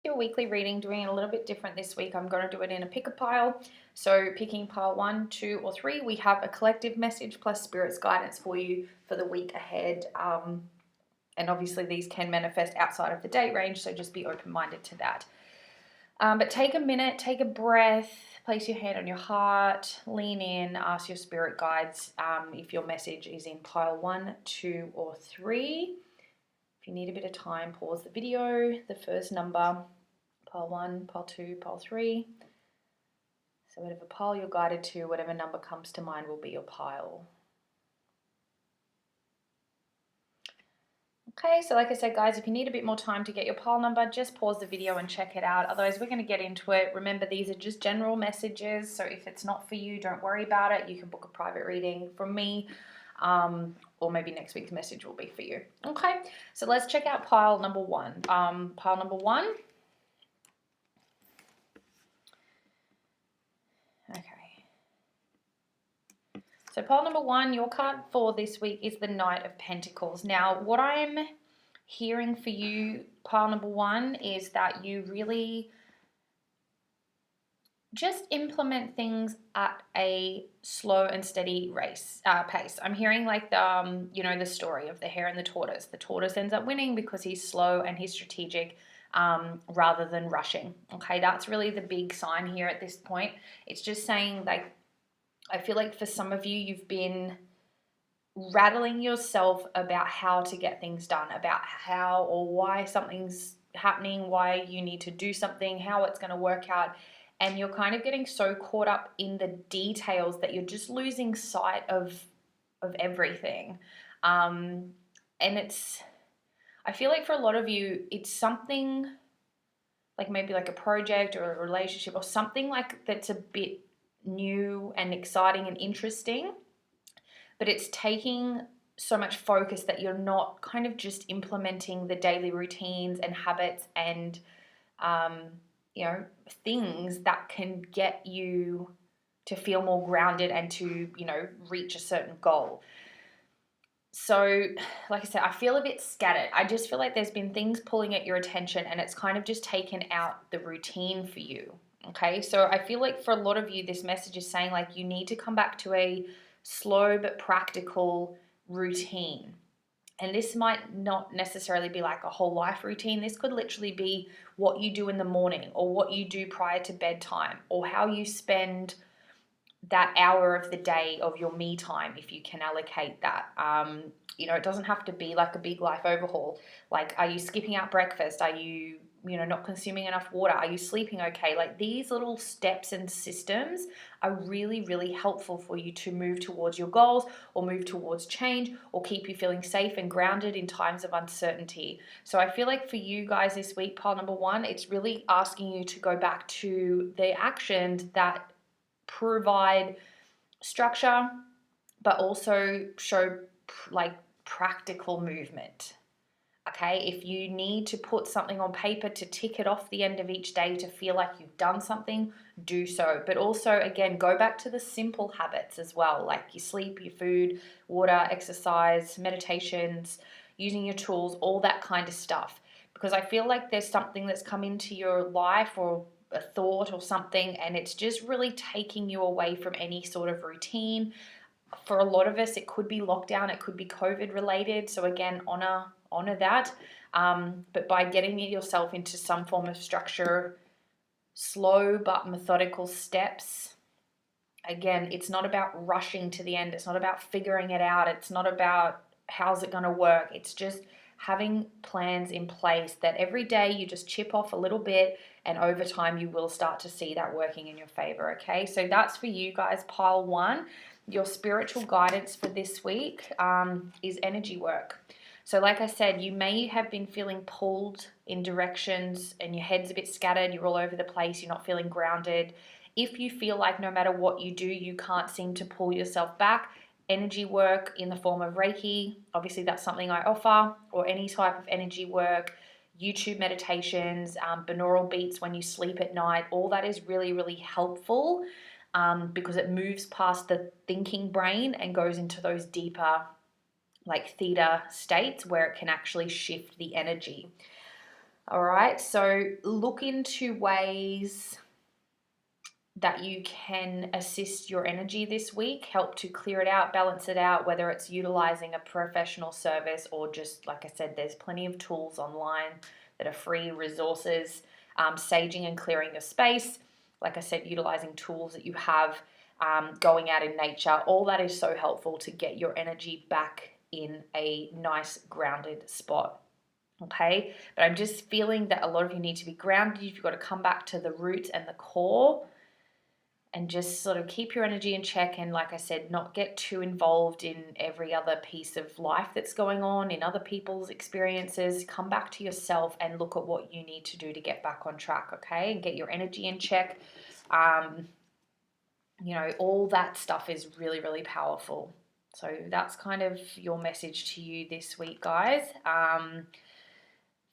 Your weekly reading, doing it a little bit different this week. I'm going to do it in a pick a pile. So picking pile 1, 2, or 3, we have a collective message plus spirit's guidance for you for the week ahead. And obviously these can manifest outside of the date range, so just be open-minded to that. But take a minute, take a breath, place your hand on your heart, lean in, ask your spirit guides if your message is in pile 1, 2, or 3. If you need a bit of time, pause the video, the first number, pile 1, pile 2, pile 3. So whatever pile you're guided to, whatever number comes to mind will be your pile. Okay, so like I said, guys, if you need a bit more time to get your pile number, just pause the video and check it out. Otherwise, we're going to get into it. Remember, these are just general messages. So if it's not for you, don't worry about it. You can book a private reading from me, or maybe next week's message will be for you. Okay, so let's check out pile number 1. Pile number 1. Okay. So pile number 1, your card for this week is the Knight of Pentacles. Now, what I'm hearing for you, pile number 1, is that you really just implement things at a slow and steady pace. I'm hearing like the story of the hare and the tortoise. The tortoise ends up winning because he's slow and he's strategic rather than rushing. Okay, that's really the big sign here at this point. It's just saying, like, I feel like for some of you, you've been rattling yourself about how to get things done, about how or why something's happening, why you need to do something, how it's going to work out. And you're kind of getting so caught up in the details that you're just losing sight of everything. And I feel like for a lot of you, it's something like maybe like a project or a relationship or something like that's a bit new and exciting and interesting, but it's taking so much focus that you're not kind of just implementing the daily routines and habits and things that can get you to feel more grounded and to reach a certain goal. So like I said, I feel a bit scattered. I just feel like there's been things pulling at your attention and it's kind of just taken out the routine for you. Okay, so I feel like for a lot of you, this message is saying like you need to come back to a slow but practical routine. And this might not necessarily be like a whole life routine. This could literally be what you do in the morning or what you do prior to bedtime or how you spend that hour of the day of your me time if you can allocate that. It doesn't have to be like a big life overhaul. Like, are you skipping out breakfast? Are you not consuming enough water? Are you sleeping okay? Like, these little steps and systems are really, really helpful for you to move towards your goals or move towards change or keep you feeling safe and grounded in times of uncertainty. So I feel like for you guys this week, pile number 1, it's really asking you to go back to the actions that provide structure, but also show like practical movement. Okay, if you need to put something on paper to tick it off the end of each day to feel like you've done something, do so. But also, again, go back to the simple habits as well, like your sleep, your food, water, exercise, meditations, using your tools, all that kind of stuff. Because I feel like there's something that's come into your life or a thought or something, and it's just really taking you away from any sort of routine. For a lot of us, it could be lockdown, it could be COVID related. So again, honor that. But by getting yourself into some form of structure, slow but methodical steps, again, it's not about rushing to the end. It's not about figuring it out. It's not about how's it going to work. It's just having plans in place that every day you just chip off a little bit, and over time you will start to see that working in your favor. Okay, so that's for you guys, pile 1. Your spiritual guidance for this week is energy work. So like I said, you may have been feeling pulled in directions and your head's a bit scattered, you're all over the place, you're not feeling grounded. If you feel like no matter what you do, you can't seem to pull yourself back, energy work in the form of Reiki, obviously that's something I offer, or any type of energy work, YouTube meditations, binaural beats when you sleep at night, all that is really, really helpful because it moves past the thinking brain and goes into those deeper like theta states where it can actually shift the energy. All right, so look into ways that you can assist your energy this week, help to clear it out, balance it out, whether it's utilizing a professional service or just, like I said, there's plenty of tools online that are free resources, saging and clearing your space. Like I said, utilizing tools that you have, going out in nature, all that is so helpful to get your energy back in a nice grounded spot. Okay, but I'm just feeling that a lot of you need to be grounded. You've got to come back to the roots and the core and just sort of keep your energy in check, and like I said, not get too involved in every other piece of life that's going on, in other people's experiences. Come back to yourself and look at what you need to do to get back on track, okay? And get your energy in check. All that stuff is really, really powerful. So that's kind of your message to you this week, guys.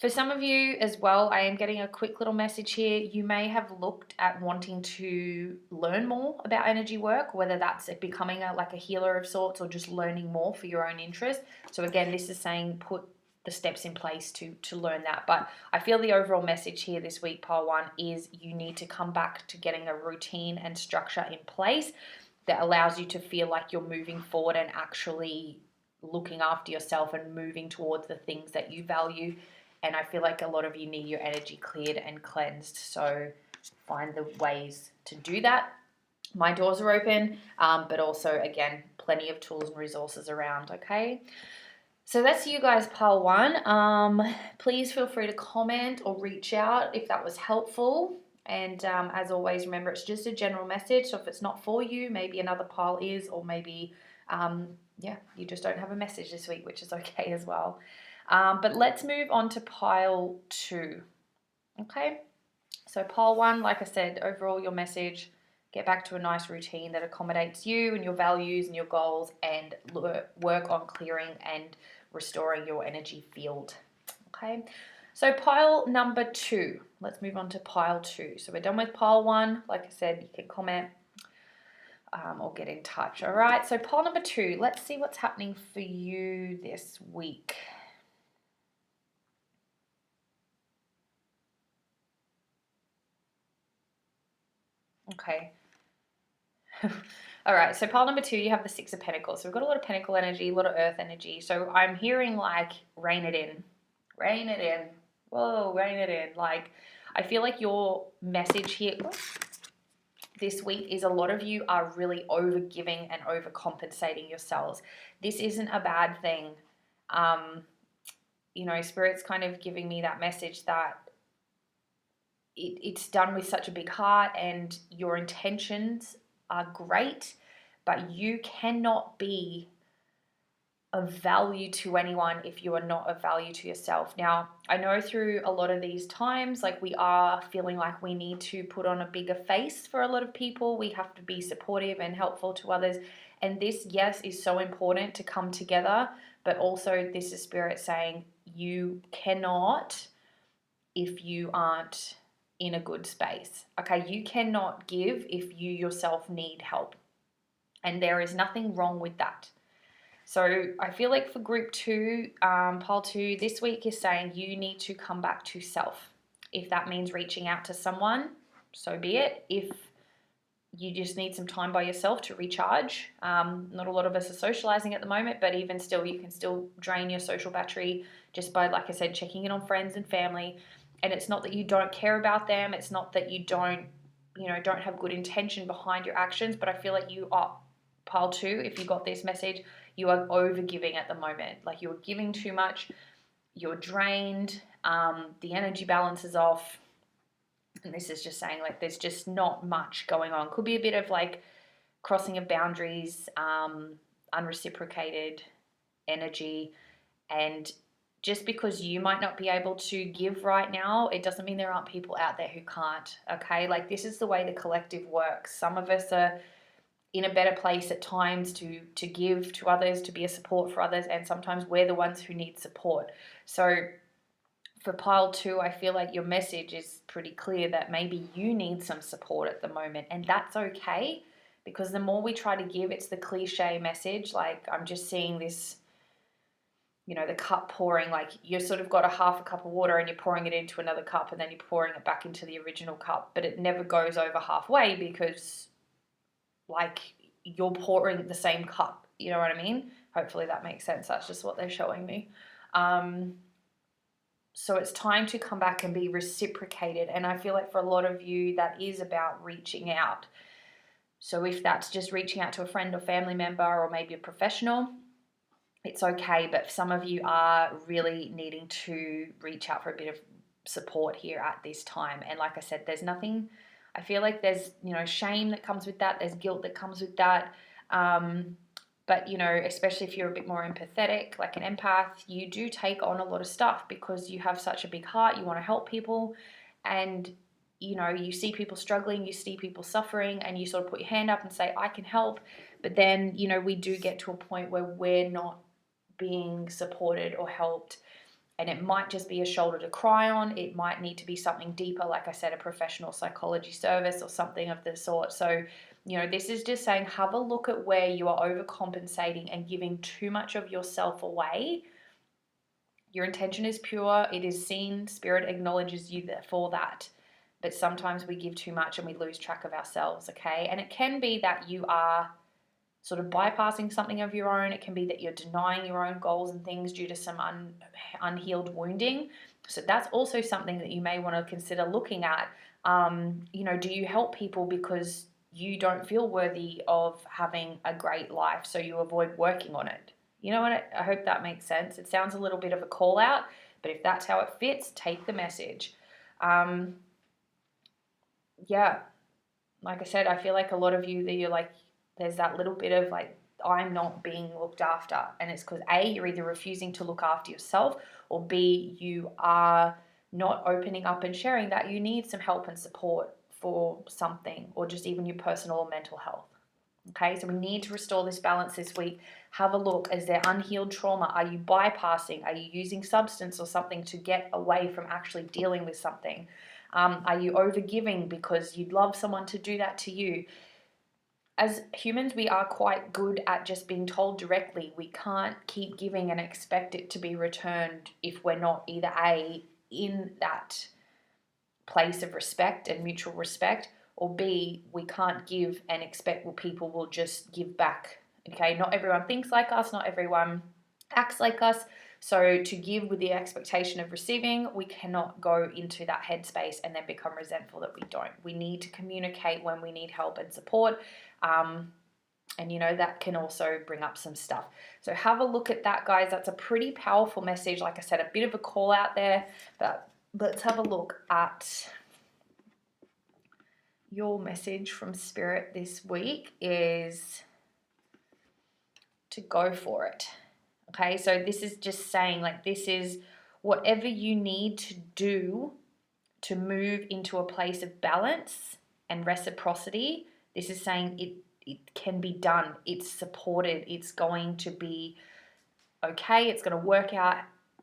For some of you as well, I am getting a quick little message here. You may have looked at wanting to learn more about energy work, whether that's becoming a healer of sorts or just learning more for your own interest. So again, this is saying put the steps in place to learn that. But I feel the overall message here this week, pile one, is you need to come back to getting a routine and structure in place that allows you to feel like you're moving forward and actually looking after yourself and moving towards the things that you value. And I feel like a lot of you need your energy cleared and cleansed. So find the ways to do that. My doors are open, but also, again, plenty of tools and resources around, okay? So that's you guys, pile one. Please feel free to comment or reach out if that was helpful. And as always, remember, it's just a general message. So if it's not for you, maybe another pile is, or maybe, you just don't have a message this week, which is okay as well. But let's move on to pile two. Okay, so pile one, like I said, overall your message, get back to a nice routine that accommodates you and your values and your goals, and work on clearing and restoring your energy field. Okay, so pile number two, let's move on to pile two. So we're done with pile one. Like I said, you can comment or get in touch. All right, so pile number two, let's see what's happening for you this week. Okay. All right, so pile number two, you have the Six of Pentacles. So we've got a lot of Pentacle energy, a lot of Earth energy. So I'm hearing like, rein it in. Rein it in. Whoa, rein it in. Like, I feel like your message here this week is a lot of you are really overgiving and overcompensating yourselves. This isn't a bad thing. Spirit's kind of giving me that message that it's done with such a big heart and your intentions are great, but you cannot be of value to anyone if you are not of value to yourself. Now, I know through a lot of these times, like, we are feeling like we need to put on a bigger face for a lot of people. We have to be supportive and helpful to others. And this, yes, is so important to come together, but also this is Spirit saying you cannot if you aren't in a good space. Okay, you cannot give if you yourself need help. And there is nothing wrong with that. So I feel like for group two, pile two, this week is saying you need to come back to self. If that means reaching out to someone, so be it. If you just need some time by yourself to recharge, not a lot of us are socializing at the moment, but even still, you can still drain your social battery just by, like I said, checking in on friends and family. And it's not that you don't care about them. It's not that you don't have good intention behind your actions, but I feel like you are, pile two, if you got this message, you are over giving at the moment. Like, you're giving too much, you're drained, the energy balance is off. And this is just saying, like, there's just not much going on. Could be a bit of like crossing of boundaries, unreciprocated energy. And just because you might not be able to give right now, it doesn't mean there aren't people out there who can't. Okay, like, this is the way the collective works. Some of us are in a better place at times to give to others, to be a support for others, and sometimes we're the ones who need support. So for pile two, I feel like your message is pretty clear that maybe you need some support at the moment, and that's okay, because the more we try to give, it's the cliche message. Like, I'm just seeing this the cup pouring, like you've sort of got a half a cup of water and you're pouring it into another cup and then you're pouring it back into the original cup, but it never goes over halfway because like you're pouring the same cup. You know what I mean? Hopefully that makes sense. That's just what they're showing me. So it's time to come back and be reciprocated. And I feel like for a lot of you, that is about reaching out. So if that's just reaching out to a friend or family member or maybe a professional, it's okay, but some of you are really needing to reach out for a bit of support here at this time. And like I said, there's nothing, I feel like there's, shame that comes with that. There's guilt that comes with that. But, especially if you're a bit more empathetic, like an empath, you do take on a lot of stuff because you have such a big heart. You want to help people and, you see people struggling, you see people suffering, and you sort of put your hand up and say, I can help. But then, we do get to a point where we're not being supported or helped, and it might just be a shoulder to cry on. It might need to be something deeper, like I said, a professional psychology service or something of the sort. So this is just saying, have a look at where you are overcompensating and giving too much of yourself away. Your intention is pure, it is seen, spirit acknowledges you for that, but sometimes we give too much and we lose track of ourselves. Okay, and it can be that you are sort of bypassing something of your own. It can be that you're denying your own goals and things due to some unhealed wounding. So that's also something that you may want to consider looking at. Do you help people because you don't feel worthy of having a great life, so you avoid working on it? You know what? I hope that makes sense. It sounds a little bit of a call out, but if that's how it fits, take the message. Yeah, like I said, I feel like a lot of you, that you're like, there's that little bit of like, I'm not being looked after. And it's because A, you're either refusing to look after yourself, or B, you are not opening up and sharing that you need some help and support for something, or just even your personal or mental health. Okay, so we need to restore this balance this week. Have a look. Is there unhealed trauma? Are you bypassing? Are you using substance or something to get away from actually dealing with something? Are you overgiving because you'd love someone to do that to you? As humans, we are quite good at just being told directly. We can't keep giving and expect it to be returned if we're not either A, in that place of respect and mutual respect, or B, we can't give and expect people will just give back. Okay, not everyone thinks like us, not everyone acts like us. So to give with the expectation of receiving, we cannot go into that headspace and then become resentful that we don't. We need to communicate when we need help and support. And that can also bring up some stuff. So have a look at that, guys. That's a pretty powerful message. Like I said, a bit of a call out there, but let's have a look at your message from Spirit this week is to go for it. Okay, so this is just saying, like, this is whatever you need to do to move into a place of balance and reciprocity. This is saying it can be done. It's supported. It's going to be okay. It's going to work out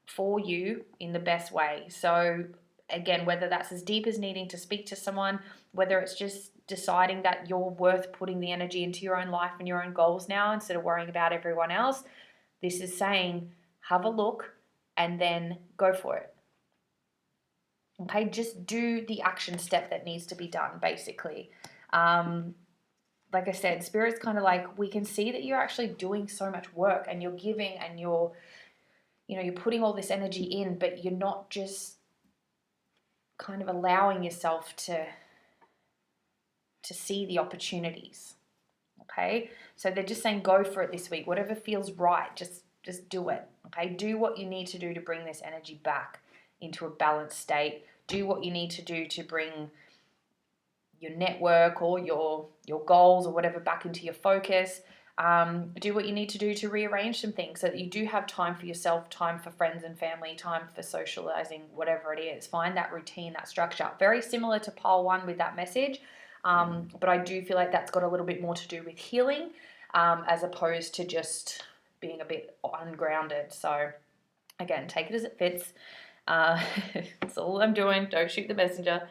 for you in the best way. So again, whether that's as deep as needing to speak to someone, whether it's just deciding that you're worth putting the energy into your own life and your own goals now instead of worrying about everyone else, this is saying, have a look and then go for it. Okay, just do the action step that needs to be done, basically. Like I said, Spirit's kind of like, we can see that you're actually doing so much work and you're giving and you're putting all this energy in, but you're not just kind of allowing yourself to see the opportunities. Okay, so they're just saying, go for it this week. Whatever feels right, just do it. Okay, do what you need to do to bring this energy back into a balanced state. Do what you need to do to bring your network or your goals or whatever back into your focus. Do what you need to do to rearrange some things so that you do have time for yourself, time for friends and family, time for socializing, whatever it is. Find that routine, that structure. Very similar to pile 1 with that message, but I do feel like that's got a little bit more to do with healing as opposed to just being a bit ungrounded. So again, take it as it fits. That's all I'm doing. Don't shoot the messenger.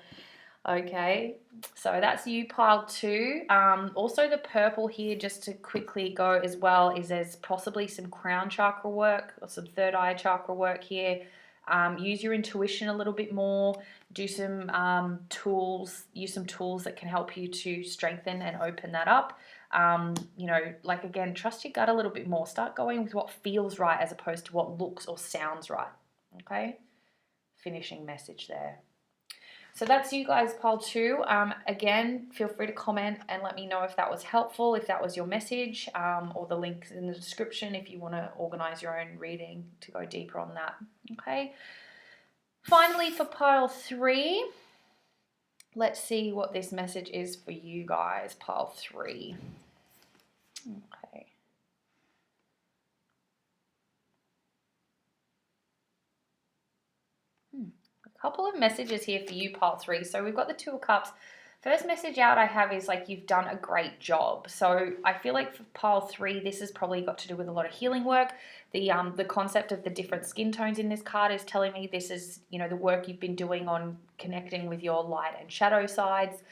Okay, so that's you, pile 2. Also the purple here, just to quickly go as well, is there's possibly some crown chakra work or some third eye chakra work here. Use your intuition a little bit more. Do some tools, use some tools that can help you to strengthen and open that up. You know, like again, trust your gut a little bit more. Start going with what feels right as opposed to what looks or sounds right. Okay, finishing message there. So that's you guys, pile 2. Again, feel free to comment and let me know if that was helpful, if that was your message, or the links in the description if you want to organize your own reading to go deeper on that. Okay. Finally, for pile 3, let's see what this message is for you guys, pile 3. Okay. A couple of messages here for you, pile 3. So we've got the 2 of Cups. First message out I have is like you've done a great job. So I feel like for pile 3, this has probably got to do with a lot of healing work. The concept of the different skin tones in this card is telling me this is, you know, the work you've been doing on connecting with your light and shadow sides,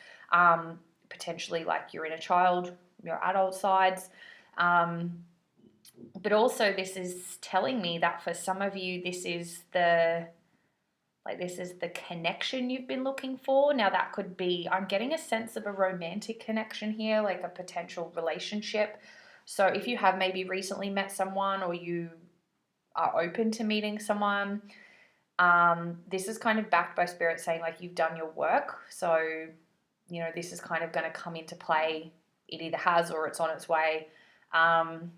potentially like your inner child, your adult sides. But also this is telling me that for some of you, this is the connection you've been looking for. Now that could be, I'm getting a sense of a romantic connection here, like a potential relationship. So if you have maybe recently met someone or you are open to meeting someone, this is kind of backed by Spirit saying like you've done your work. So, you know, this is kind of going to come into play. It either has or it's on its way. And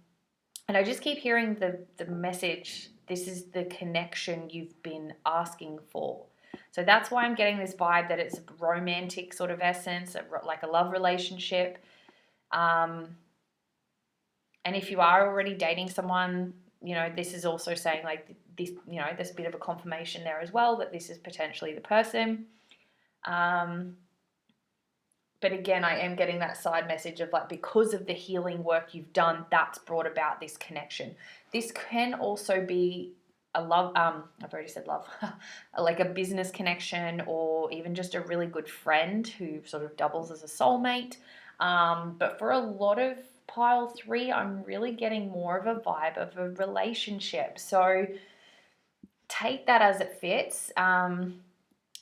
I just keep hearing the message, this is the connection you've been asking for. So that's why I'm getting this vibe that it's a romantic sort of essence, like a love relationship. And if you are already dating someone, you know, this is also saying like this, you know, there's a bit of a confirmation there as well that this is potentially the person. But again, I am getting that side message of like, because of the healing work you've done, that's brought about this connection. This can also be a love, I've already said love, like a business connection or even just a really good friend who sort of doubles as a soulmate. But for a lot of pile 3, I'm really getting more of a vibe of a relationship. So take that as it fits.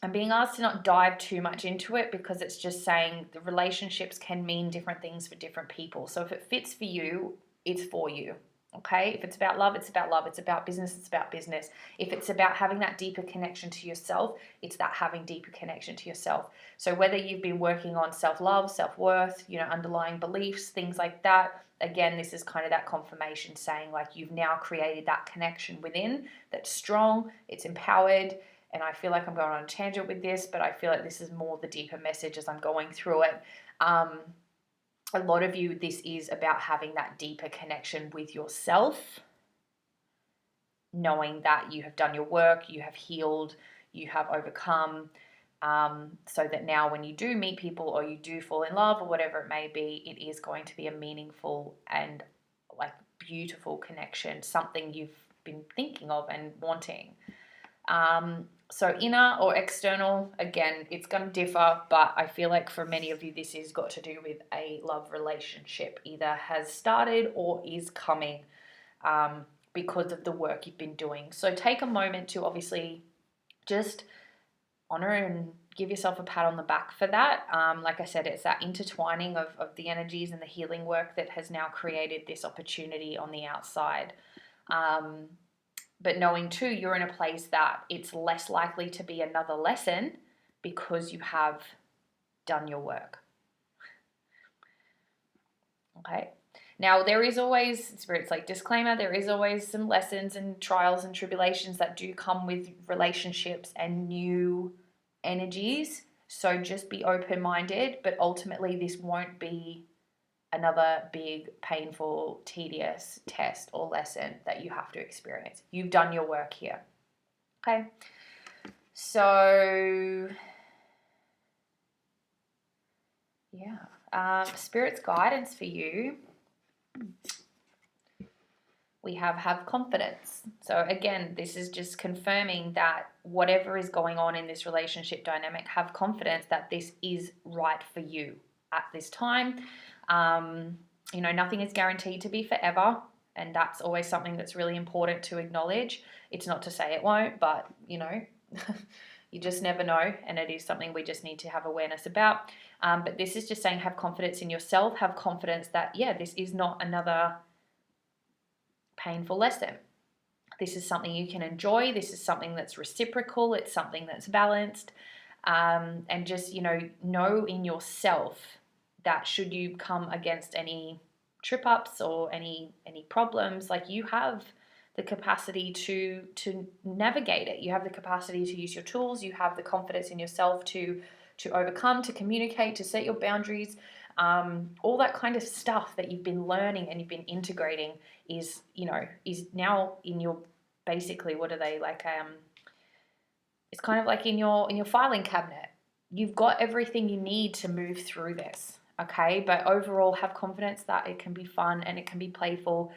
I'm being asked to not dive too much into it because it's just saying the relationships can mean different things for different people. So if it fits for you, it's for you. Okay? If it's about love, it's about love. It's about business, it's about business. If it's about having that deeper connection to yourself, it's that having deeper connection to yourself. So whether you've been working on self-love, self-worth, you know, underlying beliefs, things like that, again, this is kind of that confirmation saying like you've now created that connection within that's strong, it's empowered. And I feel like I'm going on a tangent with this, but I feel like this is more the deeper message as I'm going through it. A lot of you, this is about having that deeper connection with yourself, knowing that you have done your work, you have healed, you have overcome, so that now when you do meet people or you do fall in love or whatever it may be, it is going to be a meaningful and like beautiful connection, something you've been thinking of and wanting. So inner or external, again, it's going to differ, but I feel like for many of you, this has got to do with a love relationship, either has started or is coming because of the work you've been doing. So take a moment to obviously just honor and give yourself a pat on the back for that. Like I said, it's that intertwining of the energies and the healing work that has now created this opportunity on the outside. But knowing too, you're in a place that it's less likely to be another lesson because you have done your work. Okay. Now, there is always, Spirit's like disclaimer, there is always some lessons and trials and tribulations that do come with relationships and new energies. So just be open-minded, but ultimately this won't be another big, painful, tedious test or lesson that you have to experience. You've done your work here. Okay. So, yeah. Spirit's guidance for you. We have confidence. So again, this is just confirming that whatever is going on in this relationship dynamic, have confidence that this is right for you at this time. Nothing is guaranteed to be forever, and that's always something that's really important to acknowledge. It's not to say it won't, but you just never know, and it is something we just need to have awareness about. But this is just saying, have confidence in yourself, have confidence that, this is not another painful lesson. This is something you can enjoy. This is something that's reciprocal. It's something that's balanced. And just, know in yourself that should you come against any trip ups or any problems, like, you have the capacity to navigate it. You have the capacity to use your tools. You have the confidence in yourself to overcome, to communicate, to set your boundaries. All that kind of stuff that you've been learning and you've been integrating is now in your, basically, what are they, like, it's kind of like in your filing cabinet. You've got everything you need to move through this, okay? But overall, have confidence that it can be fun and it can be playful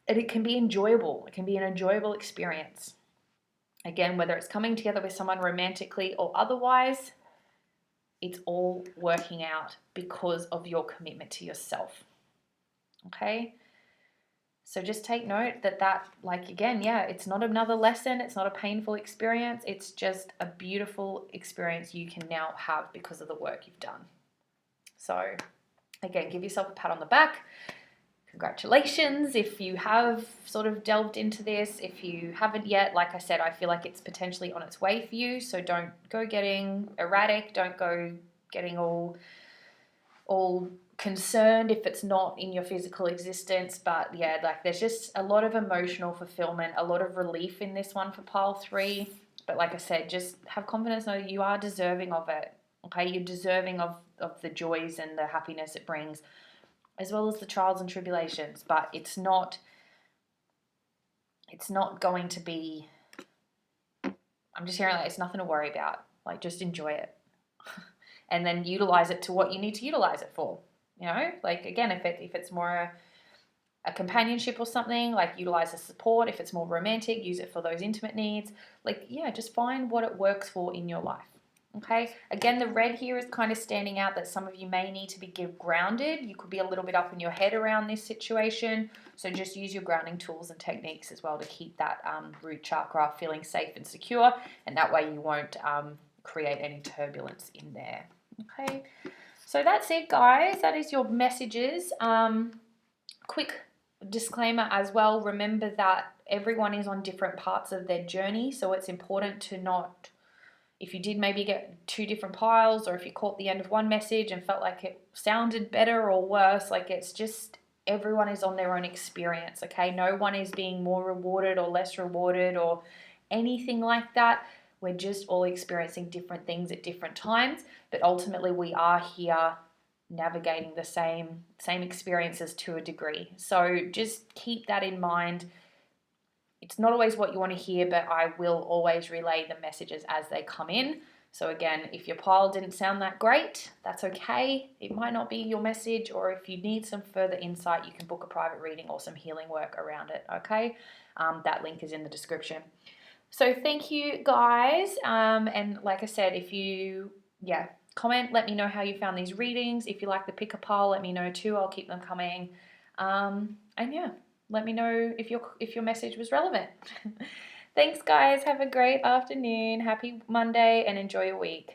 and it can be enjoyable. It can be an enjoyable experience. Again, whether it's coming together with someone romantically or otherwise, it's all working out because of your commitment to yourself, okay? So just take note that like, again, it's not another lesson. It's not a painful experience. It's just a beautiful experience you can now have because of the work you've done. So again, give yourself a pat on the back. Congratulations if you have sort of delved into this. If you haven't yet, like I said, I feel like it's potentially on its way for you. So don't go getting erratic. Don't go getting all concerned if it's not in your physical existence. But like, there's just a lot of emotional fulfillment, a lot of relief in this one for pile 3. But like I said, just have confidence, know you are deserving of it. Okay, you're deserving of the joys and the happiness it brings, as well as the trials and tribulations. But it's not going to be, I'm just hearing, like, it's nothing to worry about. Like, just enjoy it. And then utilize it to what you need to utilize it for. Like, again, if it's more a companionship or something, like, utilize the support. If it's more romantic, use it for those intimate needs. Like, just find what it works for in your life. Okay, again, the red here is kind of standing out that some of you may need to be grounded. You could be a little bit up in your head around this situation. So just use your grounding tools and techniques as well to keep that root chakra feeling safe and secure. And that way you won't create any turbulence in there. Okay, so that's it, guys. That is your messages. Quick disclaimer as well. Remember that everyone is on different parts of their journey. So it's important to not, if you did maybe get 2 different piles, or if you caught the end of one message and felt like it sounded better or worse, like, it's just, everyone is on their own experience, okay? No one is being more rewarded or less rewarded or anything like that. We're just all experiencing different things at different times, but ultimately we are here navigating the same experiences to a degree. So just keep that in mind. It's not always what you want to hear, but I will always relay the messages as they come in. So again, if your pile didn't sound that great, that's okay. It might not be your message, or if you need some further insight, you can book a private reading or some healing work around it, okay? That link is in the description. So thank you, guys. And like I said, if you, comment, let me know how you found these readings. If you like the pick a pile, let me know too. I'll keep them coming. And let me know if your message was relevant. Thanks, guys. Have a great afternoon. Happy Monday and enjoy your week.